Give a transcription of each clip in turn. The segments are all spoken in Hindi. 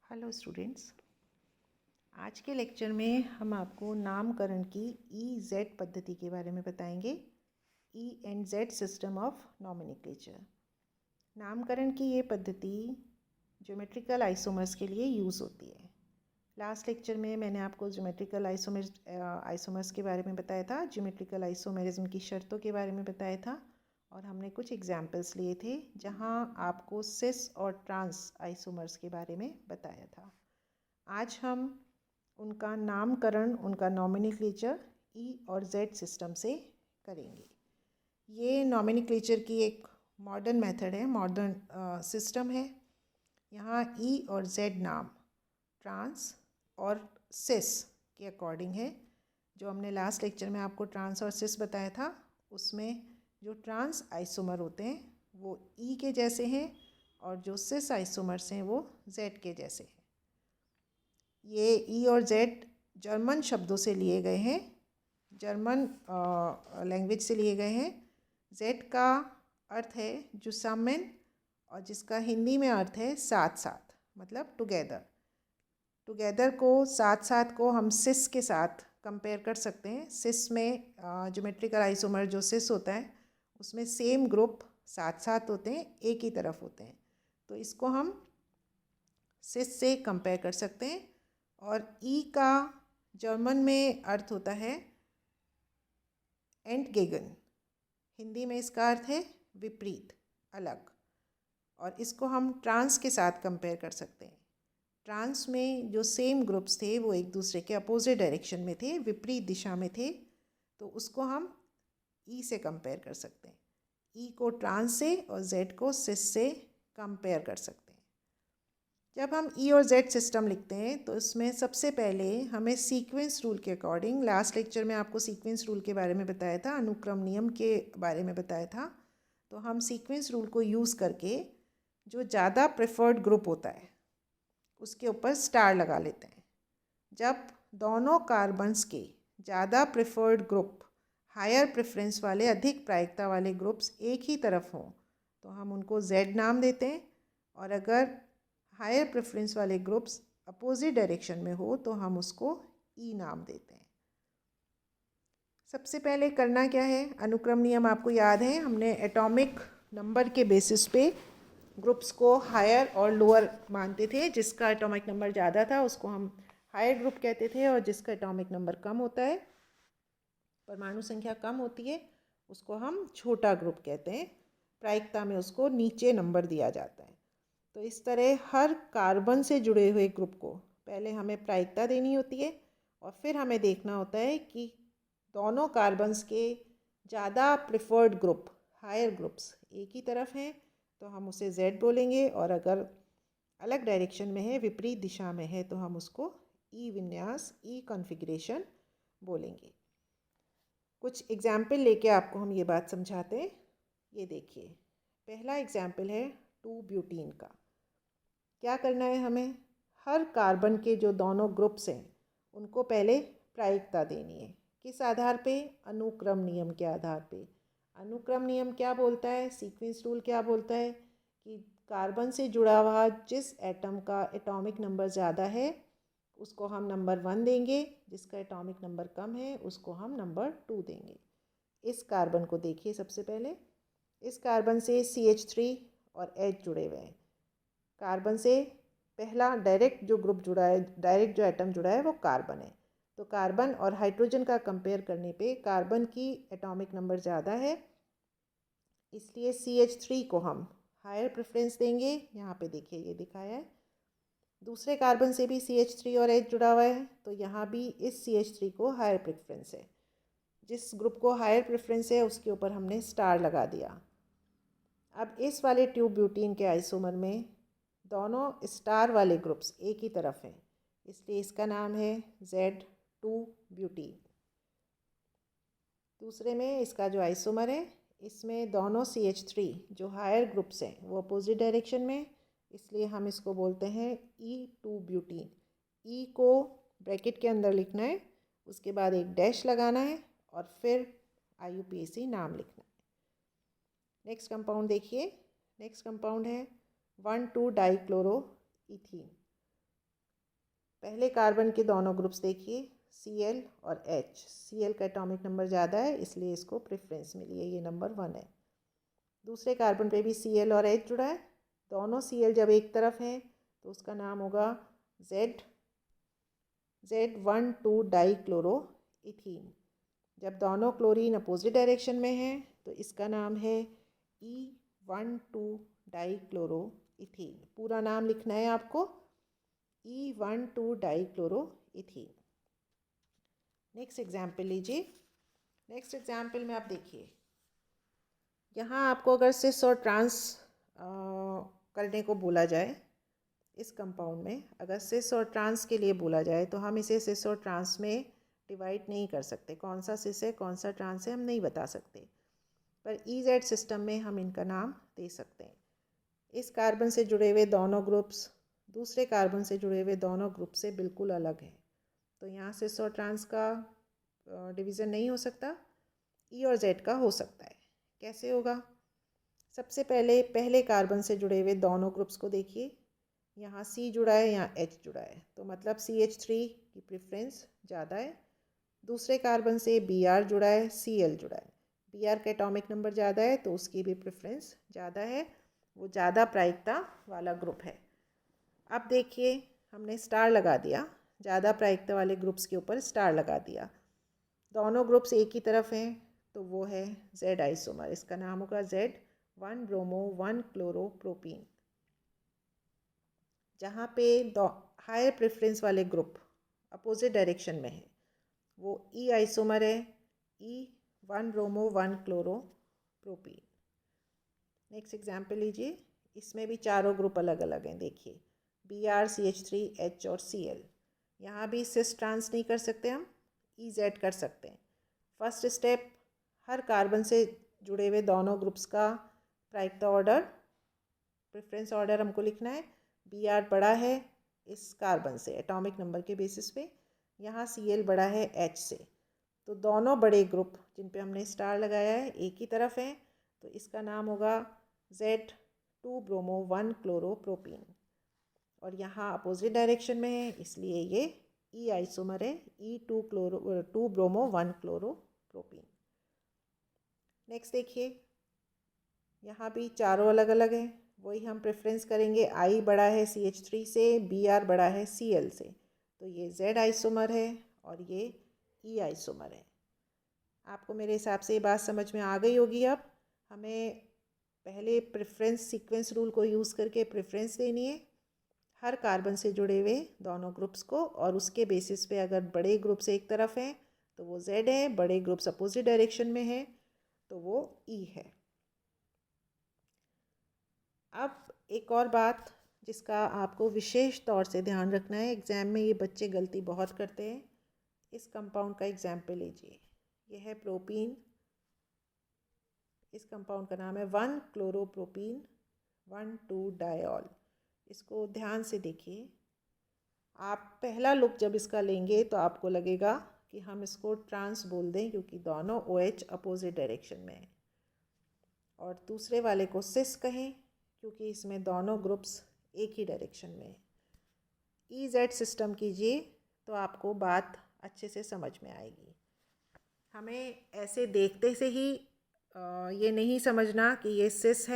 हेलो स्टूडेंट्स, आज के लेक्चर में हम आपको नामकरण की EZ पद्धति के बारे में बताएंगे। E&Z system of nomenclature. नामकरण की ये पद्धति ज्योमेट्रिकल आइसोमर्स के लिए यूज़ होती है। लास्ट लेक्चर में मैंने आपको ज्योमेट्रिकल आइसोमर्स के बारे में बताया था, ज्योमेट्रिकल आइसोमेरिज्म की शर्तों के बारे में बताया था और हमने कुछ एग्जाम्पल्स लिए थे जहां आपको सिस और ट्रांस आइसोमर्स के बारे में बताया था। आज हम उनका नामकरण, उनका नॉमेनक्लेचर E और Z सिस्टम से करेंगे। ये नॉमेनक्लेचर की एक मॉडर्न मेथड है, मॉडर्न सिस्टम है। यहाँ E और Z नाम ट्रांस और सिस के अकॉर्डिंग है। जो हमने लास्ट लेक्चर में आपको ट्रांस और सिस बताया था, उसमें जो ट्रांस आइसोमर होते हैं वो E के जैसे हैं और जो सिस आइसोमर्स हैं वो Z के जैसे हैं। ये E और Z जर्मन शब्दों से लिए गए हैं, जर्मन लैंग्वेज से लिए गए हैं। Z का अर्थ है जुसामेन और जिसका हिंदी में अर्थ है साथ साथ, मतलब टुगेदर। टुगेदर को, साथ साथ को हम सिस के साथ कंपेयर कर सकते हैं। सिस में ज्योमेट्रिकल आइसोमर जो सिस होता है उसमें सेम ग्रुप साथ साथ होते हैं, एक ही तरफ होते हैं, तो इसको हम सिस से कंपेयर कर सकते हैं। और E का जर्मन में अर्थ होता है एंटगेगन, हिंदी में इसका अर्थ है विपरीत, अलग। और इसको हम ट्रांस के साथ कंपेयर कर सकते हैं। ट्रांस में जो सेम ग्रुप्स थे वो एक दूसरे के अपोजिट डायरेक्शन में थे, विपरीत दिशा में थे, तो उसको हम E से कंपेयर कर सकते हैं। E को ट्रांस से और Z को सिस से कंपेयर कर सकते हैं। जब हम E और Z सिस्टम लिखते हैं तो इसमें सबसे पहले हमें सीक्वेंस रूल के अकॉर्डिंग, लास्ट लेक्चर में आपको सीक्वेंस रूल के बारे में बताया था, अनुक्रम नियम के बारे में बताया था, तो हम सीक्वेंस रूल को यूज़ करके जो ज़्यादा प्रेफर्ड ग्रुप होता है उसके ऊपर स्टार लगा लेते हैं। जब दोनों कार्बन्स के ज़्यादा प्रेफर्ड ग्रुप, हायर प्रेफरेंस वाले, अधिक प्रायिकता वाले ग्रुप्स एक ही तरफ हों तो हम उनको Z नाम देते हैं, और अगर हायर प्रेफरेंस वाले ग्रुप्स अपोजिट डायरेक्शन में हो तो हम उसको E नाम देते हैं। सबसे पहले करना क्या है, अनुक्रम नियम आपको याद है, हमने एटॉमिक नंबर के बेसिस पे ग्रुप्स को हायर और लोअर मानते थे। जिसका एटॉमिक नंबर ज़्यादा था उसको हम हायर ग्रुप कहते थे, और जिसका एटॉमिक नंबर कम होता है, परमाणु संख्या कम होती है, उसको हम छोटा ग्रुप कहते हैं। प्रायिकता में उसको नीचे नंबर दिया जाता है। तो इस तरह हर कार्बन से जुड़े हुए ग्रुप को पहले हमें प्रायिकता देनी होती है, और फिर हमें देखना होता है कि दोनों कार्बन्स के ज़्यादा प्रेफर्ड ग्रुप, हायर ग्रुप्स एक ही तरफ हैं तो हम उसे Z बोलेंगे, और अगर अलग डायरेक्शन में है, विपरीत दिशा में है, तो हम उसको E विन्यास, E कॉन्फ़िगरेशन बोलेंगे। कुछ एग्जाम्पल लेके आपको हम ये बात समझाते हैं। ये देखिए, पहला एग्जाम्पल है 2-ब्यूटीन का। क्या करना है, हमें हर कार्बन के जो दोनों ग्रुप्स हैं उनको पहले प्रायिकता देनी है। किस आधार पे? अनुक्रम नियम के आधार पे। अनुक्रम नियम क्या बोलता है, सीक्वेंस रूल क्या बोलता है कि कार्बन से जुड़ा हुआ जिस एटम का एटॉमिक नंबर ज़्यादा है उसको हम नंबर 1 देंगे, जिसका एटॉमिक नंबर कम है उसको हम नंबर 2 देंगे। इस कार्बन को देखिए, सबसे पहले इस कार्बन से CH3 और H जुड़े हुए हैं। कार्बन से पहला डायरेक्ट जो ग्रुप जुड़ा है, डायरेक्ट जो एटम जुड़ा है वो कार्बन है। तो कार्बन और हाइड्रोजन का कंपेयर करने पे कार्बन की एटॉमिक नंबर ज़्यादा है, इसलिए CH3 को हम हायर प्रेफरेंस देंगे। यहाँ पे देखिए ये दिखाया है। दूसरे कार्बन से भी CH3 और H जुड़ा हुआ है, तो यहाँ भी इस CH3 को हायर प्रेफरेंस है। जिस ग्रुप को हायर प्रेफरेंस है उसके ऊपर हमने स्टार लगा दिया। अब इस वाले ट्यूब ब्यूटीन के आइसोमर में दोनों स्टार वाले ग्रुप्स एक ही तरफ हैं, इसलिए इसका नाम है Z2-ब्यूटीन। दूसरे में इसका जो आइसोमर है, इसमें दोनों CH3 जो हायर ग्रुप्स हैं वो अपोजिट डायरेक्शन में, इसलिए हम इसको बोलते हैं E2-ब्यूटीन। E को ब्रैकेट के अंदर लिखना है, उसके बाद एक डैश लगाना है और फिर IUPAC नाम लिखना है। नेक्स्ट कंपाउंड देखिए, नेक्स्ट कंपाउंड है 1,2-डाइक्लोरोईथीन। पहले कार्बन के दोनों ग्रुप्स देखिए, Cl और H। Cl का एटॉमिक नंबर ज़्यादा है इसलिए इसको प्रेफरेंस मिली है, ये नंबर 1 है। दूसरे कार्बन पे भी Cl और H जुड़ा है, दोनों Cl जब एक तरफ हैं तो उसका नाम होगा Z12 डाईक्लोरोइथीन। जब दोनों क्लोरीन अपोजिट डायरेक्शन में हैं तो इसका नाम है E12 डाईक्लोरोइथीन। पूरा नाम लिखना है आपको, E12 डाईक्लोरोइथीन। नेक्स्ट एग्जाम्पल लीजिए। नेक्स्ट एग्जाम्पल में आप देखिए, यहाँ आपको अगर सिस और ट्रांस करने को बोला जाए, इस कंपाउंड में अगर सिस और ट्रांस के लिए बोला जाए तो हम इसे सिस और ट्रांस में डिवाइड नहीं कर सकते। कौन सा सिस है कौन सा ट्रांस है हम नहीं बता सकते, पर EZ सिस्टम में हम इनका नाम दे सकते हैं। इस कार्बन से जुड़े हुए दोनों ग्रुप्स दूसरे कार्बन से जुड़े हुए दोनों ग्रुप से बिल्कुल अलग हैं, तो यहाँ सिस और ट्रांस का डिवीज़न नहीं हो सकता, E और Z का हो सकता है। कैसे होगा? सबसे पहले कार्बन से जुड़े हुए दोनों ग्रुप्स को देखिए, यहाँ C जुड़ा है यहाँ H जुड़ा है, तो मतलब CH3 की प्रेफरेंस ज़्यादा है। दूसरे कार्बन से Br जुड़ा है, Cl जुड़ा है, Br का एटॉमिक नंबर ज़्यादा है तो उसकी भी प्रेफरेंस ज़्यादा है, वो ज़्यादा प्रायिकता वाला ग्रुप है। अब देखिए हमने स्टार लगा दिया, ज़्यादा प्रायिकता वाले ग्रुप्स के ऊपर स्टार लगा दिया। दोनों ग्रुप्स एक ही तरफ हैं तो वो है Z आइसोमर, इसका नाम होगा Z1 ब्रोमो 1 क्लोरोप्रोपीन। जहाँ पे हायर प्रेफरेंस वाले ग्रुप अपोजिट डायरेक्शन में है वो E आइसोमर है, E1 ब्रोमो 1 क्लोरोप्रोपीन। नेक्स्ट एग्जाम्पल लीजिए, इसमें भी चारों ग्रुप अलग अलग हैं। देखिए Br CH3 H और Cl, यहाँ भी सिस ट्रांस नहीं कर सकते हम, EZ कर सकते हैं। फर्स्ट स्टेप, हर कार्बन से जुड़े हुए दोनों ग्रुप्स का प्रायिकता ऑर्डर, प्रेफरेंस ऑर्डर हमको लिखना है। Br बड़ा है इस कार्बन से एटॉमिक नंबर के बेसिस पे, यहाँ Cl बड़ा है H से, तो दोनों बड़े ग्रुप जिन पे हमने स्टार लगाया है एक ही तरफ हैं, तो इसका नाम होगा Z2 ब्रोमो 1 क्लोरोप्रोपीन। और यहाँ अपोजिट डायरेक्शन में है इसलिए ये E आइसोमर है, E2 ब्रोमो 1 क्लोरोप्रोपीन। नेक्स्ट देखिए, यहाँ भी चारों अलग अलग हैं, वही हम प्रेफरेंस करेंगे। I बड़ा है CH3 से, Br बड़ा है Cl से, तो ये Z आइसोमर है और ये E आइसोमर है। आपको मेरे हिसाब से ये बात समझ में आ गई होगी। अब हमें पहले प्रेफरेंस सीक्वेंस रूल को यूज़ करके प्रेफरेंस देनी है हर कार्बन से जुड़े हुए दोनों ग्रुप्स को, और उसके बेसिस पे अगर बड़े ग्रुप्स एक तरफ हैं तो वो Z है, बड़े ग्रुप्स अपोजिट डायरेक्शन में हैं तो वो E है। अब एक और बात जिसका आपको विशेष तौर से ध्यान रखना है, एग्ज़ाम में ये बच्चे गलती बहुत करते हैं। इस कंपाउंड का एग्जाम्पल लीजिए, यह है प्रोपीन, इस कंपाउंड का नाम है 1 क्लोरोप्रोपीन 1,2 डायॉल। इसको ध्यान से देखिए, आप पहला लुक जब इसका लेंगे तो आपको लगेगा कि हम इसको ट्रांस बोल दें क्योंकि दोनों OH अपोजिट डायरेक्शन में है, और दूसरे वाले को सिस कहें क्योंकि इसमें दोनों ग्रुप्स एक ही डायरेक्शन में है। EZ सिस्टम कीजिए तो आपको बात अच्छे से समझ में आएगी। हमें ऐसे देखते से ही ये नहीं समझना कि ये सिस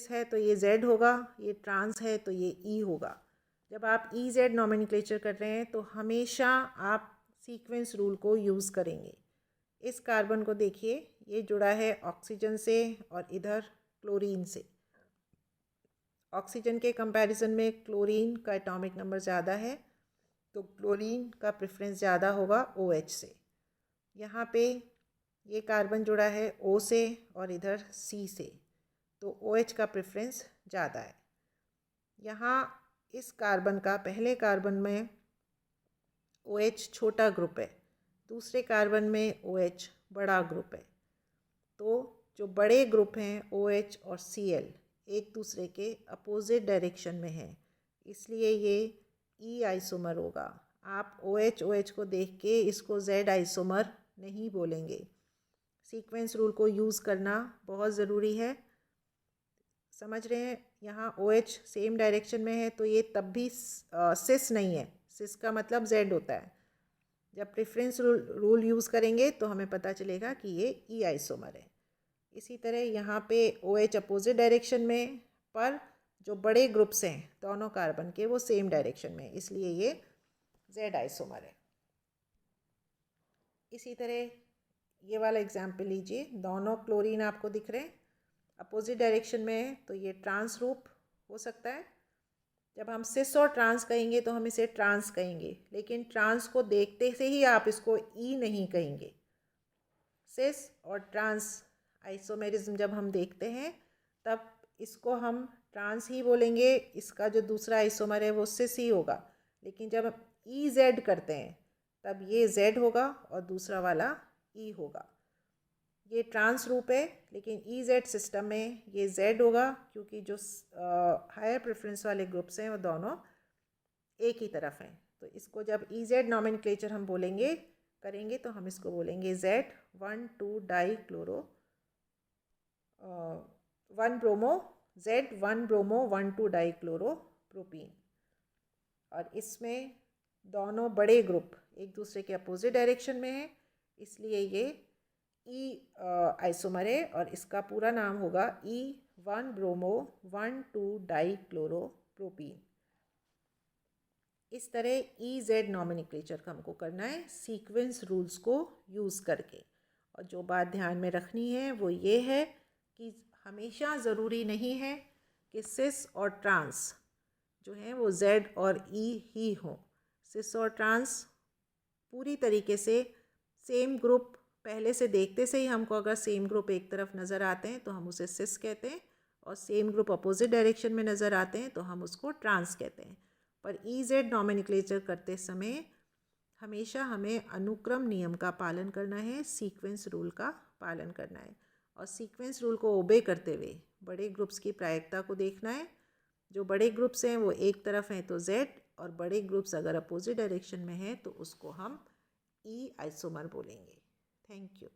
है तो ये Z होगा, ये ट्रांस है तो ये E होगा। जब आप EZ नॉमेनक्लेचर कर रहे हैं तो हमेशा आप सीक्वेंस रूल को यूज़ करेंगे। इस कार्बन को देखिए, ये जुड़ा है ऑक्सीजन से और इधर क्लोरीन से। ऑक्सीजन के कंपैरिजन में क्लोरीन का एटॉमिक नंबर ज़्यादा है तो क्लोरीन का प्रेफरेंस ज़्यादा होगा OH से। यहाँ पे ये कार्बन जुड़ा है O से और इधर C से, तो OH का प्रेफरेंस ज़्यादा है। यहाँ इस कार्बन का पहले कार्बन में OH छोटा ग्रुप है, दूसरे कार्बन में OH बड़ा ग्रुप है, तो जो बड़े ग्रुप हैं OH और Cl एक दूसरे के अपोजिट डायरेक्शन में हैं, इसलिए ये E आइसोमर होगा। आप OH को देख के इसको Z आइसोमर नहीं बोलेंगे। सीक्वेंस रूल को यूज़ करना बहुत ज़रूरी है। समझ रहे हैं, यहाँ OH सेम डायरेक्शन में है तो ये तब भी सिस नहीं है, सिस का मतलब जेड होता है। जब प्रेफरेंस रूल यूज़ करेंगे तो हमें पता चलेगा कि ये ई आइसोमर है। इसी तरह यहाँ पे OH अपोजिट डायरेक्शन में, पर जो बड़े ग्रुप्स हैं दोनों कार्बन के वो सेम डायरेक्शन में, इसलिए ये जेड आइसोमर है। इसी तरह ये वाला एग्जाम्पल लीजिए, दोनों क्लोरीन आपको दिख रहे हैं, अपोजिट डायरेक्शन में है, तो ये ट्रांस रूप हो सकता है। जब हम सिस और ट्रांस कहेंगे तो हम इसे ट्रांस कहेंगे, लेकिन ट्रांस को देखते से ही आप इसको ई नहीं कहेंगे। सिस और ट्रांस आइसोमेरिज्म जब हम देखते हैं तब इसको हम ट्रांस ही बोलेंगे, इसका जो दूसरा आइसोमर है वो सिस ही होगा। लेकिन जब हम ई जेड करते हैं तब ये जेड होगा और दूसरा वाला ई होगा। ये ट्रांस रूप है, लेकिन ई जेड सिस्टम में ये जेड होगा, क्योंकि जो हायर प्रेफरेंस वाले ग्रुप्स हैं वो दोनों एक ही तरफ हैं। तो इसको जब ई जेड नॉमेनक्लेचर हम बोलेंगे करेंगे तो हम इसको बोलेंगे Z 1,2 die chloro 1 bromo, Z 1 bromo 1,2 die chloro propene. और इसमें दोनों बड़े ग्रुप एक दूसरे के अपोजिट डायरेक्शन में है, इसलिए ये ई आइसोमर है और इसका पूरा नाम होगा E1 bromo 1,2 die chloro propene. इस तरह ई जेड नॉमेनक्लेचर का हमको करना है सीक्वेंस रूल्स को यूज़ करके। और जो बात ध्यान में रखनी है वो ये है कि हमेशा ज़रूरी नहीं है कि सिस और ट्रांस जो हैं वो जेड और ई ही हों। सिस और ट्रांस पूरी तरीके से सेम ग्रुप पहले से देखते से ही हमको अगर सेम ग्रुप एक तरफ नज़र आते हैं तो हम उसे सिस कहते हैं, और सेम ग्रुप अपोजिट डायरेक्शन में नज़र आते हैं तो हम उसको ट्रांस कहते हैं। पर ई जेड नॉमेनक्लेचर करते समय हमेशा हमें अनुक्रम नियम का पालन करना है, सीक्वेंस रूल का पालन करना है, और सीक्वेंस रूल को ओबे करते हुए बड़े ग्रुप्स की प्रायिकता को देखना है। जो बड़े ग्रुप्स हैं वो एक तरफ हैं तो जेड, और बड़े ग्रुप्स अगर अपोजिट डायरेक्शन में हैं तो उसको हम ई आइसोमर बोलेंगे। Thank you.